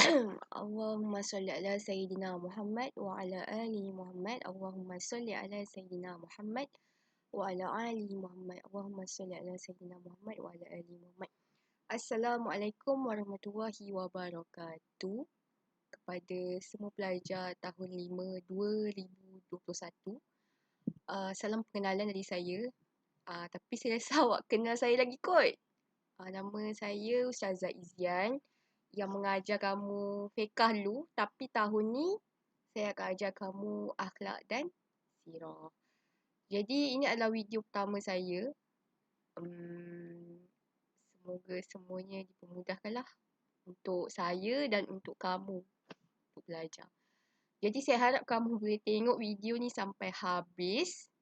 Allahumma salli ala Sayyidina Muhammad wa ala ali Muhammad. Allahumma salli ala Sayyidina Muhammad wa ala ali Muhammad. Allahumma salli ala Sayyidina Muhammad wa ala ali Muhammad. Assalamualaikum warahmatullahi wabarakatuh. Kepada semua pelajar tahun 5 2021. Salam pengenalan dari saya. Tapi saya rasa awak kenal saya lagi kot. Nama saya Ustazah Izian yang mengajar kamu fiqah dulu, tapi tahun ni saya akan ajar kamu akhlak dan sirah. Jadi ini adalah video pertama saya. Semoga semuanya dipermudahkanlah untuk saya dan untuk kamu untuk belajar. Jadi saya harap kamu boleh tengok video ni sampai habis.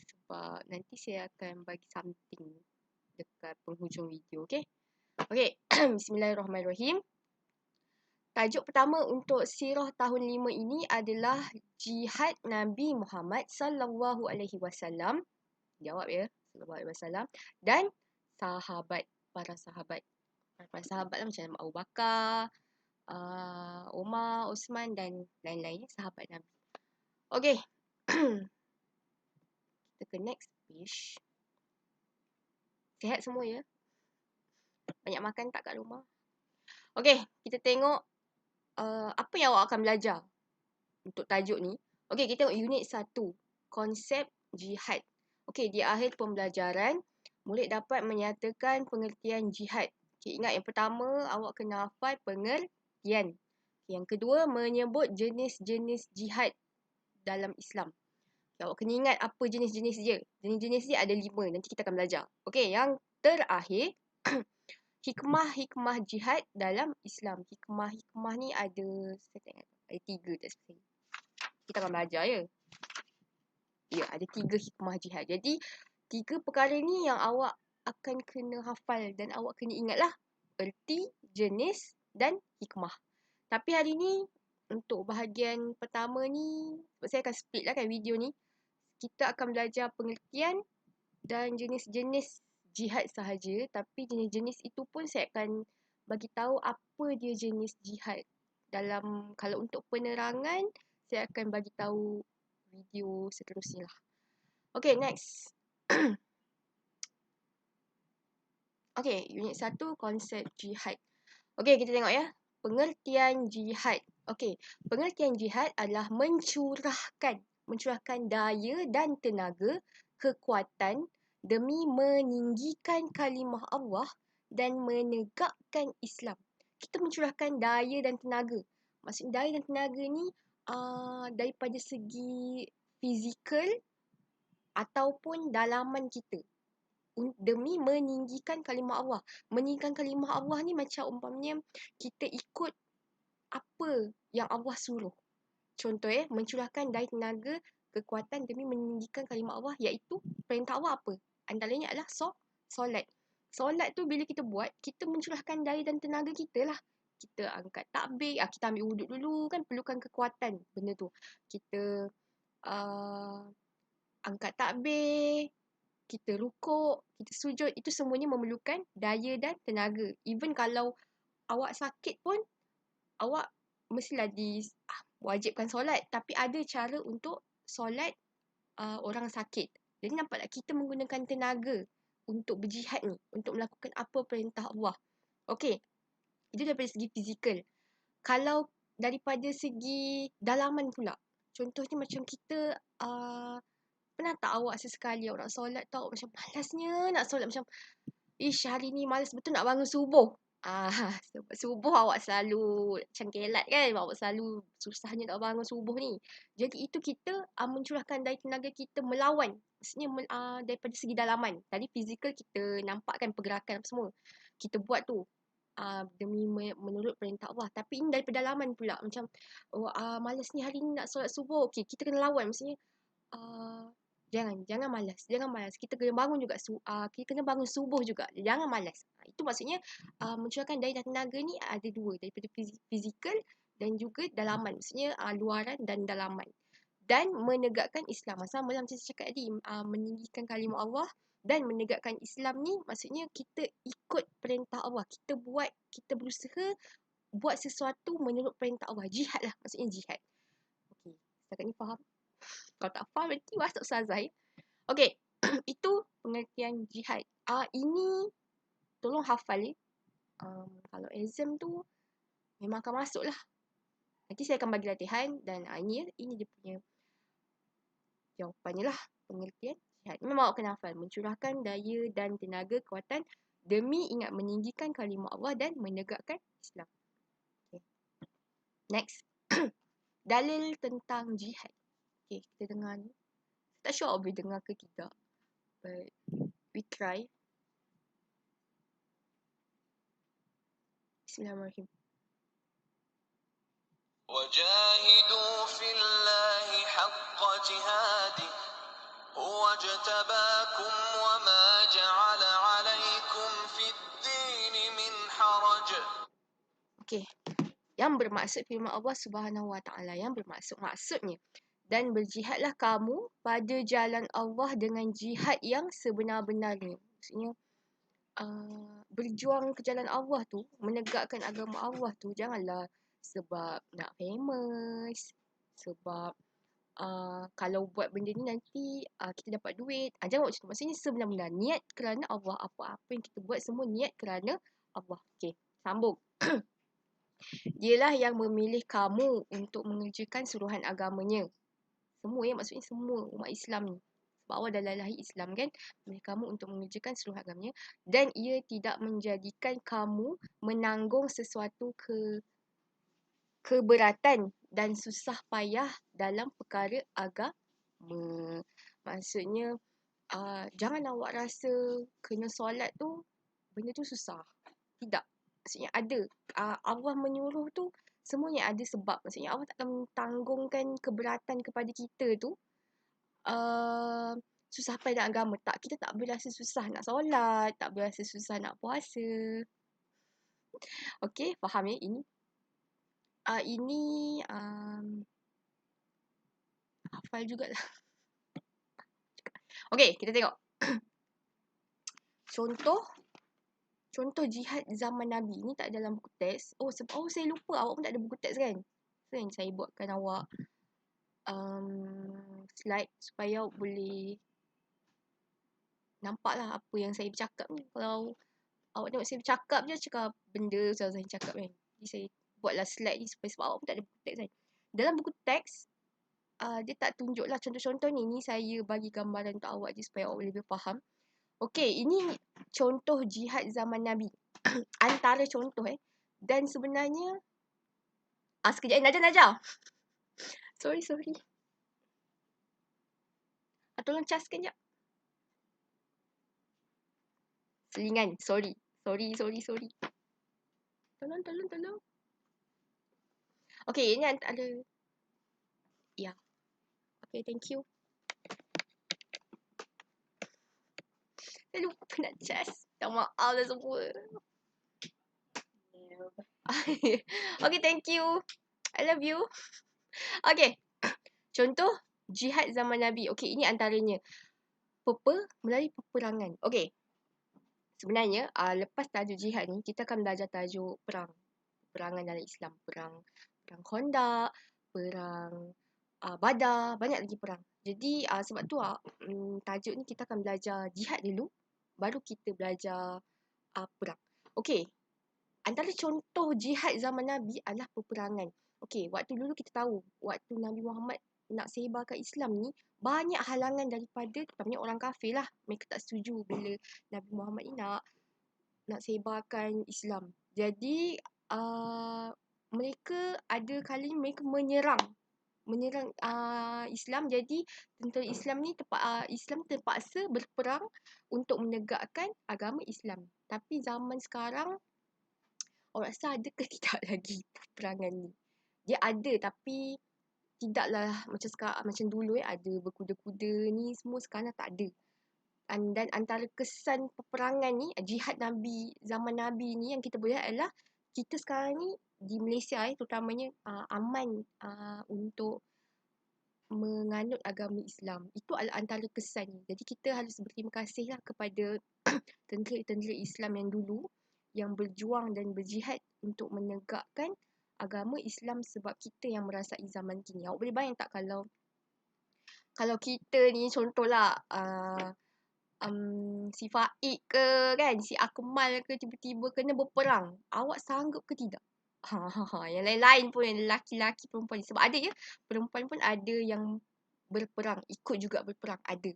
Sebab nanti saya akan bagi something dekat penghujung video, okey? Okey, bismillahirrahmanirrahim. Tajuk pertama untuk sirah tahun 5 ini adalah Jihad Nabi Muhammad sallallahu alaihi wasallam. Jawab ya, sallallahu alaihi wasallam, dan sahabat, para sahabat. Para sahabat lah macam Abu Bakar, Umar, Osman dan lain-lain, sahabat Nabi. Okey. Kita ke next page. Sihat semua ya? Banyak makan tak kat rumah? Okey, kita tengok apa yang awak akan belajar untuk tajuk ni. Okey, kita tengok unit 1, konsep jihad. Okey, di akhir pembelajaran, murid dapat menyatakan pengertian jihad. Okey, ingat yang pertama awak kena hafal pengertian. Yang kedua, menyebut jenis-jenis jihad dalam Islam. Okay, awak kena ingat apa jenis-jenis dia. Jenis-jenis dia ada 5. Nanti kita akan belajar. Okey, yang terakhir, hikmah-hikmah jihad dalam Islam. Hikmah-hikmah ni ada 3 tak sebenarnya. Kita akan belajar ya. Ya, ada 3 hikmah jihad. Jadi 3 perkara ni yang awak akan kena hafal dan awak kena ingatlah erti, jenis dan hikmah. Tapi hari ni untuk bahagian pertama ni, saya akan split lah kan video ni. Kita akan belajar pengertian dan jenis-jenis jihad sahaja, tapi jenis-jenis itu pun saya akan bagi tahu apa dia jenis jihad. Dalam, kalau untuk penerangan, saya akan bagi tahu video seterusnya lah. Okay, next. Okay, unit 1, konsep jihad. Okay, kita tengok ya. Pengertian jihad. Okay, pengertian jihad adalah mencurahkan daya dan tenaga, kekuatan demi meninggikan kalimah Allah dan menegakkan Islam. Kita mencurahkan daya dan tenaga. Maksud daya dan tenaga ni daripada segi fizikal ataupun dalaman kita demi meninggikan kalimah Allah. Meninggikan kalimah Allah ni macam umpamanya kita ikut apa yang Allah suruh. Contoh mencurahkan daya tenaga, kekuatan demi meninggikan kalimah Allah, iaitu perintah Allah apa? Antaranya adalah solat. Solat tu bila kita buat, kita mencurahkan daya dan tenaga kita lah. Kita angkat takbir, kita ambil wuduk dulu kan, perlukan kekuatan benda tu. Kita angkat takbir, kita rukuk, kita sujud, itu semuanya memerlukan daya dan tenaga. Even kalau awak sakit pun, awak mestilah wajibkan solat, tapi ada cara untuk solat orang sakit. Jadi nampak tak, kita menggunakan tenaga untuk berjihad ni, untuk melakukan apa perintah Allah. Okey, itu daripada segi fizikal. Kalau daripada segi dalaman pula, contohnya macam kita pernah tak awak sesekali awak nak solat tu, awak macam malasnya nak solat, macam hari ni malas betul nak bangun subuh. Sebab subuh awak selalu macam kelat kan, awak selalu susahnya nak bangun subuh ni. Jadi itu kita mencurahkan daya tenaga kita melawan. Maksudnya daripada segi dalaman. Tadi fizikal kita nampakkan pergerakan apa semua. Kita buat tu demi menurut perintah Allah. Tapi ini daripada dalaman pula. Macam malas ni hari ni nak solat subuh. Okey, kita kena lawan. Maksudnya Jangan malas. Kita kena bangun juga. Kita kena bangun subuh juga. Jangan malas. Itu maksudnya mencurahkan daya dan tenaga ni ada 2. Daripada fizikal dan juga dalaman. Maksudnya luaran dan dalaman. Dan menegakkan Islam. Sama lah macam saya cakap tadi. Meninggikan kalimah Allah dan menegakkan Islam ni maksudnya kita ikut perintah Allah. Kita berusaha buat sesuatu menurut perintah Allah. Jihad lah, maksudnya jihad. Okey, setakat ni faham? Kalau tak faham nanti masuk Ustazah. Okey, itu pengertian jihad. Ini tolong hafal ya. Kalau exam tu memang akan masuk lah. Nanti saya akan bagi latihan dan ini dia punya jawapannya lah. Pengertian jihad. Memang awak kena hafal. Mencurahkan daya dan tenaga kekuatan demi ingat meninggikan kalimah Allah dan menegakkan Islam. Okay. Next. Dalil tentang jihad. Okay, kita dengar ni. Tak sure awak boleh dengar ke tidak. But we try. Bismillahirrahmanirrahim. وجاهدوا في الله حق جهاده هو اجتباكم وما جعل عليكم في الدين من حرج. Okay. Yang bermaksud firman Allah Subhanahu Wa Taala, yang maksudnya, dan berjihadlah kamu pada jalan Allah dengan jihad yang sebenar-benarnya. Maksudnya berjuang ke jalan Allah tu, menegakkan agama Allah tu, janganlah sebab nak famous, sebab kalau buat benda ni nanti kita dapat duit. Jangan buat macam tu. Maksudnya sebenar-benar niat kerana Allah. Apa-apa yang kita buat semua niat kerana Allah. Okay, sambung. Dialah yang memilih kamu untuk mengerjakan suruhan agamanya. Semua ya, maksudnya semua umat Islam ni. Sebab awal dah lahir Islam kan. Memilih kamu untuk mengerjakan suruhan agamanya. Dan ia tidak menjadikan kamu menanggung sesuatu keberatan dan susah payah dalam perkara agama. Maksudnya jangan awak rasa kena solat tu benda tu susah. Tidak. Maksudnya ada. Allah menyuruh tu semuanya ada sebab. Maksudnya Allah tak akan mentanggungkan keberatan kepada kita tu susah payah dalam agama. Tak, kita tak boleh rasa susah nak solat, tak boleh rasa susah nak puasa. Okey, faham ya ini? Ini hafal jugalah. Okey, kita tengok. Contoh jihad zaman Nabi ni tak dalam buku teks. Saya lupa awak pun tak ada buku teks kan? So yang saya buatkan awak slide supaya awak boleh nampaklah apa yang saya bercakap ni. Kalau awak tengok saya bercakap je, cakap benda saya cakap kan. Jadi saya buatlah slide ni sebab awak pun tak ada buku teks kan. Dalam buku teks dia tak tunjuklah contoh-contoh ni. Ni saya bagi gambaran untuk awak je supaya awak lebih faham. Okey, ini contoh jihad zaman Nabi. Antara contoh Dan sebenarnya sekejap Najah. Sorry. Tolong caskan jap. Selingan. Sorry. Tolong. Okey, ini antara. Ya. Okay, thank you. Saya lupa nak cas. Minta maaf lah semua. Okay, thank you. I love you. Okay. Contoh jihad zaman Nabi. Okay, ini antaranya. Melalui peperangan. Okay. Sebenarnya, lepas tajuk jihad ni, kita akan belajar tajuk perang. Perangan dalam Islam. Perang Khandaq, perang Badar, banyak lagi perang. Jadi, sebab tu tajuk ni kita akan belajar jihad dulu. Baru kita belajar perang. Okay. Antara contoh jihad zaman Nabi adalah peperangan. Okay, waktu dulu kita tahu, waktu Nabi Muhammad nak sebarkan Islam ni, banyak halangan daripada terutamanya orang kafir lah. Mereka tak setuju bila Nabi Muhammad ni nak sebarkan Islam. Jadi, mereka ada kali mereka menyerang Islam. Jadi tentera Islam ni Islam terpaksa berperang untuk menegakkan agama Islam. Tapi zaman sekarang awak rasa ada ke tidak lagi peperangan ni? Dia ada tapi tidaklah macam dulu ada berkuda-kuda ni semua, sekarang tak ada. Dan antara kesan peperangan ni, jihad Nabi zaman Nabi ni yang kita boleh lihat adalah kita sekarang ni di Malaysia terutamanya aman untuk menganut agama Islam. Itu adalah antara kesan. Jadi kita harus berterima kasihlah kepada tentera-tentera Islam yang dulu yang berjuang dan berjihad untuk menegakkan agama Islam sebab kita yang merasai zaman kini. Awak boleh bayang tak kalau kita ni contohlah si Faik ke kan, si Akmal ke tiba-tiba kena berperang, awak sanggup ke tidak? Yang lain-lain pun, yang lelaki-lelaki perempuan. Sebab ada ya, perempuan pun ada yang berperang, ikut juga berperang, ada.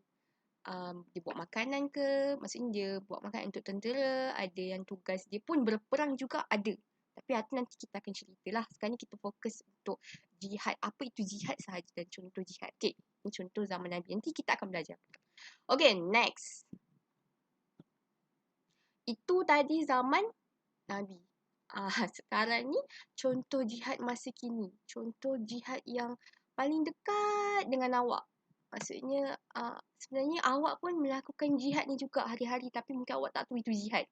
Dia buat makanan ke, maksudnya dia buat makanan untuk tentera, ada yang tugas dia pun berperang juga, ada. Tapi nanti kita akan ceritalah. Sekarang ni kita fokus untuk jihad. Apa itu jihad sahaja dan contoh jihad. Okay, ini contoh zaman Nabi. Nanti kita akan belajar. Okay, next. Itu tadi zaman Nabi. Sekarang ni contoh jihad masa kini. Contoh jihad yang paling dekat dengan awak. Maksudnya sebenarnya awak pun melakukan jihad ni juga hari-hari tapi mungkin awak tak tahu itu jihad.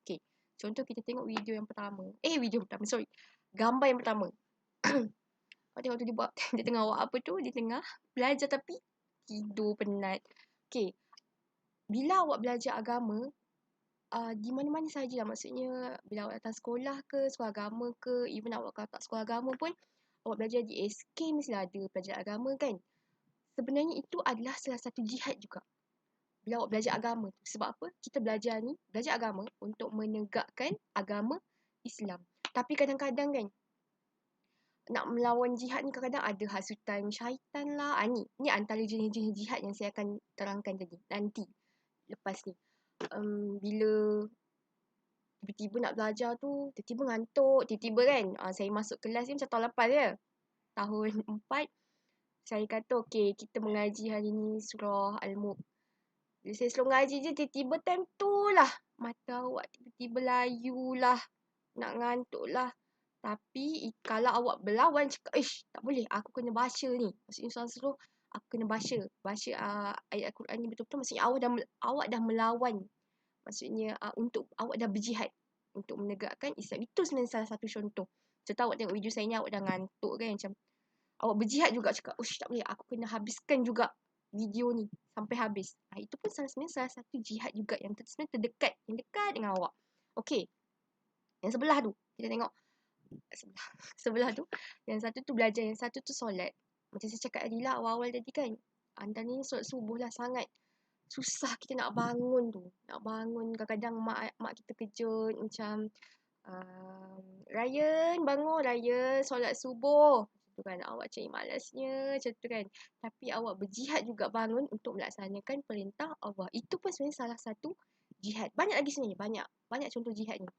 Okay. Contoh kita tengok video yang pertama. Video pertama, sorry. Gambar yang pertama. Awak tengok tu dia buat, dia tengah awak apa tu? Dia tengah belajar tapi tidur penat. Okay. Bila awak belajar agama, di mana-mana sahaja lah. Maksudnya bila awak datang sekolah ke, sekolah agama ke, even awak kalau tak sekolah agama pun, awak belajar di SK mestilah ada pelajaran agama kan. Sebenarnya itu adalah salah satu jihad juga. Bila awak belajar agama tu. Sebab apa? Kita belajar agama untuk menegakkan agama Islam. Tapi kadang-kadang kan, nak melawan jihad ni kadang-kadang ada hasutan syaitan lah. Ni antara jenis-jenis jihad yang saya akan terangkan tadi. Nanti. Lepas ni. Bila tiba-tiba nak belajar tu, tiba-tiba ngantuk, tiba-tiba kan, saya masuk kelas ni macam tahun lepas je. Tahun 4, saya kata, okay, kita mengaji hari ni surah Al-Mulk. Bila saya slow ngaji je, tiba-tiba time tu lah, mata awak tiba-tiba layu lah, nak ngantuk lah. Tapi, kalau awak berlawan, cakap, tak boleh, aku kena baca ni. Maksudnya surah aku kena baca ayat Al-Quran ni betul-betul. Maksudnya awak dah melawan. Maksudnya untuk awak dah berjihad untuk menegakkan Islam. Itu sebenarnya salah satu contoh. Contoh awak tengok video saya ni, awak dah ngantuk kan, macam awak berjihad juga, cakap, tak boleh, aku kena habiskan juga video ni sampai habis. Itu pun sebenarnya salah satu jihad juga yang sebenarnya terdekat, yang dekat dengan awak. Okey. Yang sebelah tu, kita tengok sebelah tu, yang satu tu belajar, yang satu tu solat. Macam saya cakap tadi lah awal-awal tadi kan, antara ni solat subuh lah, sangat susah kita nak bangun tu. Nak bangun kadang-kadang mak kita kejut macam Ryan bangun, Ryan solat subuh. Macam tu kan, awak cari malasnya macam tu kan. Tapi awak berjihad juga bangun untuk melaksanakan perintah Allah. Itu pun sebenarnya salah satu jihad. Banyak lagi sebenarnya, banyak contoh jihad ni.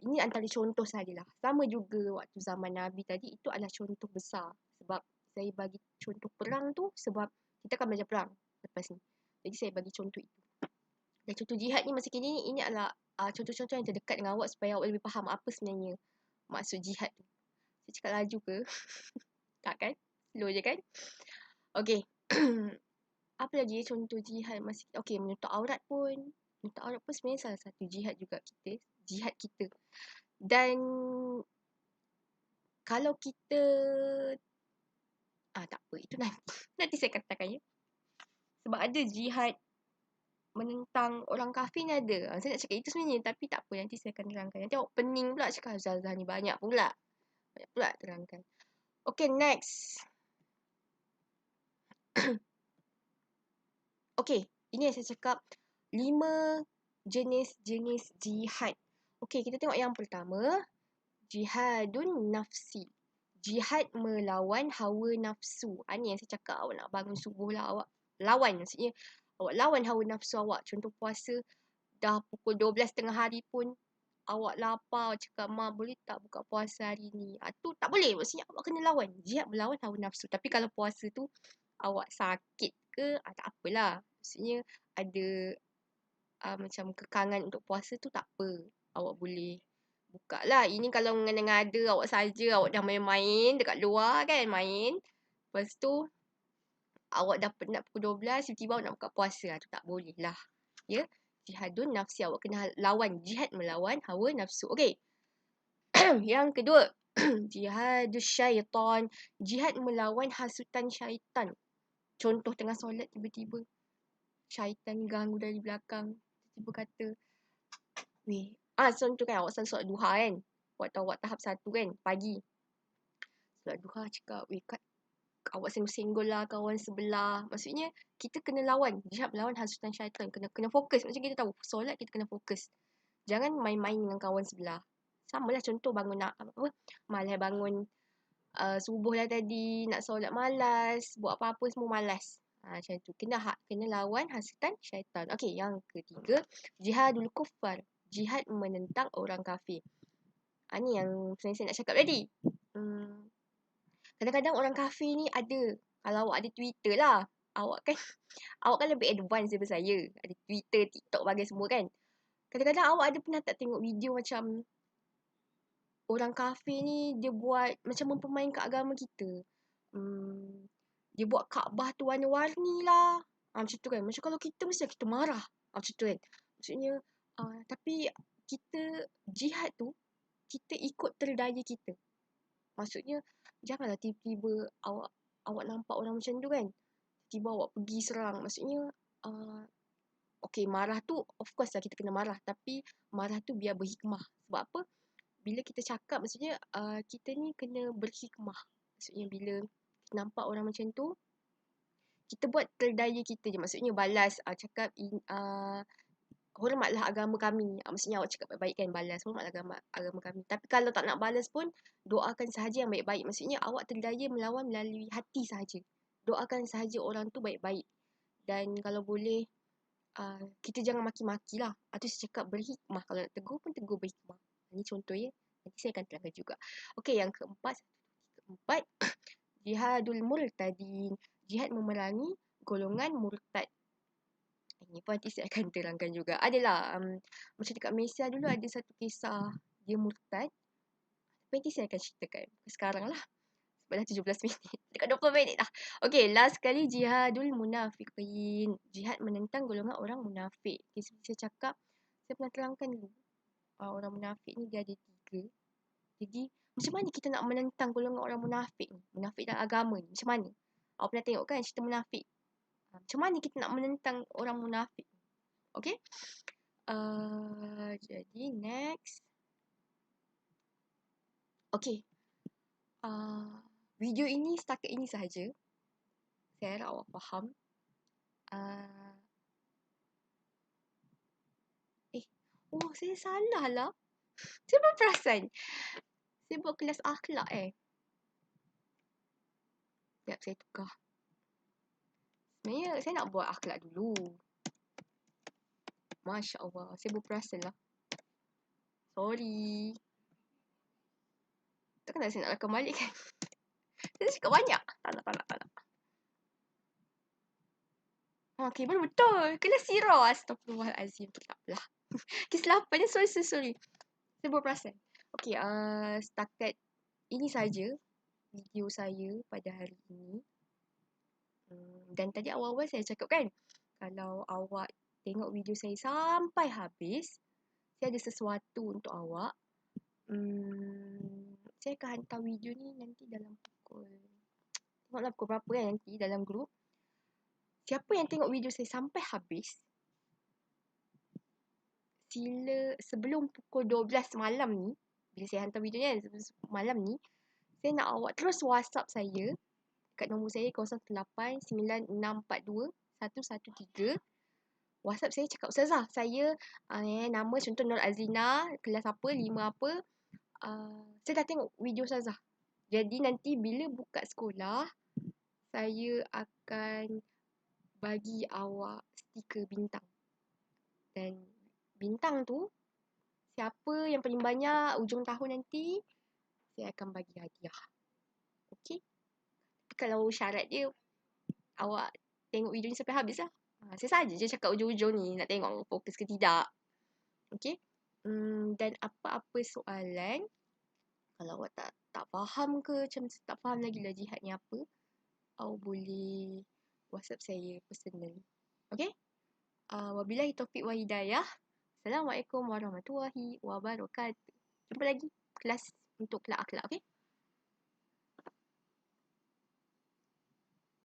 Ini antara contoh sajalah. Sama juga waktu zaman Nabi tadi, itu adalah contoh besar. Sebab saya bagi contoh perang tu sebab kita akan belajar perang lepas ni. Jadi saya bagi contoh itu. Dan contoh jihad ni masa kini ni, ini adalah contoh-contoh yang terdekat dengan awak supaya awak lebih faham apa sebenarnya maksud jihad tu. Saya cakap laju ke? Tak kan? Slow je kan? Okay. Apa lagi contoh jihad masa kita? Okay, menutup aurat pun. Menutup aurat pun sebenarnya salah satu jihad juga kita. Jihad kita. Dan kalau kita tak apa, itu nanti saya katakan ya. Sebab ada jihad menentang orang kafir ni ada. Saya nak cakap itu sebenarnya tapi tak apa, nanti saya akan terangkan. Nanti awak pening pula cakap Zazah ni banyak pula. Banyak pula terangkan. Okay, next. Okay, ini yang saya cakap 5 jenis-jenis jihad. Okay, kita tengok yang pertama. Jihadun nafsi. Jihad melawan hawa nafsu. Ini yang saya cakap, awak nak bangun subuh lah, awak lawan. Maksudnya awak lawan hawa nafsu awak. Contoh puasa, dah pukul 12 tengah hari pun awak lapar, cakap, "Ma, boleh tak buka puasa hari ni?" Tu tak boleh. Maksudnya awak kena lawan. Jihad melawan hawa nafsu. Tapi kalau puasa tu awak sakit ke, tak apalah. Maksudnya ada macam kekangan untuk puasa tu tak apa. Awak boleh buka lah. Ini kalau mengada-ngada awak saja, awak dah main-main dekat luar kan, main. Lepas tu awak dah penat pukul 12, tiba-tiba awak nak buka puasa. Tu tak boleh lah. Ya. Jihadun nafsi, awak kena lawan. Jihad melawan hawa nafsu. Okay. Yang kedua, jihadus syaitan. Jihad melawan hasutan syaitan. Contoh tengah solat tiba-tiba syaitan ganggu dari belakang. Tiba-tiba kata, "Weh, Contoh kan awak solat duha kan. Waktu awak tahap 1 kan, pagi. Solat duha cakap, awak senggol-senggol lah kawan sebelah. Maksudnya, kita kena lawan. Jihad melawan hasutan syaitan. Kena fokus. Macam kita tahu, solat kita kena fokus. Jangan main-main dengan kawan sebelah. Sama lah contoh bangun malas bangun subuh lah tadi, nak solat malas, buat apa-apa semua malas. Macam tu. Kena lawan hasutan syaitan. Okey, yang ketiga, jihadul kuffar. Jihad menentang orang kafir. Ni yang saya nak cakap tadi. Kadang-kadang orang kafir ni ada. Kalau awak ada Twitter lah. Awak kan lebih advance daripada saya. Ada Twitter, TikTok bagi semua kan. Kadang-kadang awak ada pernah tak tengok video macam orang kafir ni dia buat macam mempermainkan agama kita. Dia buat Kaabah tu warna-warni lah. Macam tu kan. Macam kalau kita mesti kita marah. Macam tu kan. Maksudnya, tapi kita jihad tu, kita ikut terdaya kita. Maksudnya, janganlah tiba-tiba awak nampak orang macam tu kan. Tiba awak pergi serang. Maksudnya, okay, marah tu, of course lah kita kena marah. Tapi, marah tu biar berhikmah. Sebab apa? Bila kita cakap, maksudnya, kita ni kena berhikmah. Maksudnya, bila nampak orang macam tu, kita buat terdaya kita je. Maksudnya, balas, cakap, hormatlah agama kami. Maksudnya awak cakap baik-baik kan, balas. Hormatlah agama kami. Tapi kalau tak nak balas pun, doakan sahaja yang baik-baik. Maksudnya awak terdaya melawan melalui hati sahaja. Doakan sahaja orang tu baik-baik. Dan kalau boleh, kita jangan maki-maki lah. Itu saya cakap berhikmah. Kalau nak tegur pun tegur berhikmah. Ini contoh ya. Nanti saya akan terangkan juga. Okey, yang keempat. Jihadul murtadin. Jihad memerangi golongan murtad. Ini pun nanti saya akan terangkan juga. Adalah, macam dekat Malaysia dulu ada satu kisah dia murtad. Tapi nanti saya akan ceritakan. Sekarang lah. Sebab dah 17 minit. Dekat 20 minit dah. Okey, last sekali jihadul munafiqin. Jihad menentang golongan orang munafik. Okay, seperti saya cakap, saya pernah terangkan dulu. Orang munafik ni dia ada 3. Jadi, macam mana kita nak menentang golongan orang munafik ni? Munafik dalam agama ni. Macam mana? Awak pernah tengok kan cerita munafik? Macam mana kita nak menentang orang munafik? Okay? Jadi next. Okay. Video ini setakat ini sahaja. Saya harap awak faham. Saya salah lah. Saya baru perasan. Saya buat kelas akhlak Sekejap saya tukar. Sebenarnya saya nak buat akhlak dulu. Masya Allah. Saya baru perasan lah. Sorry. Takkan saya nak rakam balik kan? Saya cakap banyak. Tak nak. Okay, betul. Kelas sirah. Astagfirullahalazim. Tak apalah. Kesilapan ni. Sorry. Saya baru perasan. Okay, setakat ini saja video saya pada hari ini. Dan tadi awal-awal saya cakap kan, kalau awak tengok video saya sampai habis, saya ada sesuatu untuk awak. Saya akan hantar video ni nanti dalam tengoklah pukul berapa kan nanti dalam grup. Siapa yang tengok video saya sampai habis, sila sebelum pukul 12 malam ni, bila saya hantar video ni malam ni, saya nak awak terus WhatsApp saya kat nombor saya 0896421113. WhatsApp saya cakap, Ustazah, saya nama contoh Nur Azina, kelas apa, 5 apa. Saya dah tengok video Ustazah. Jadi nanti bila buka sekolah, saya akan bagi awak stiker bintang. Dan bintang tu, siapa yang paling banyak ujung tahun nanti, saya akan bagi hadiah. Okey? Kalau syarat dia, awak tengok video ni sampai habis lah. Saya saja je cakap ujung-ujung ni, nak tengok fokus ke tidak. Okey? Dan apa-apa soalan, kalau awak tak faham ke, macam tak faham lagi lah jihad ni apa, awak boleh WhatsApp saya personal. Okey? Wabillahi taufiq wa hidayah. Assalamualaikum warahmatullahi wabarakatuh. Jumpa lagi kelas untuk akhlak, okey?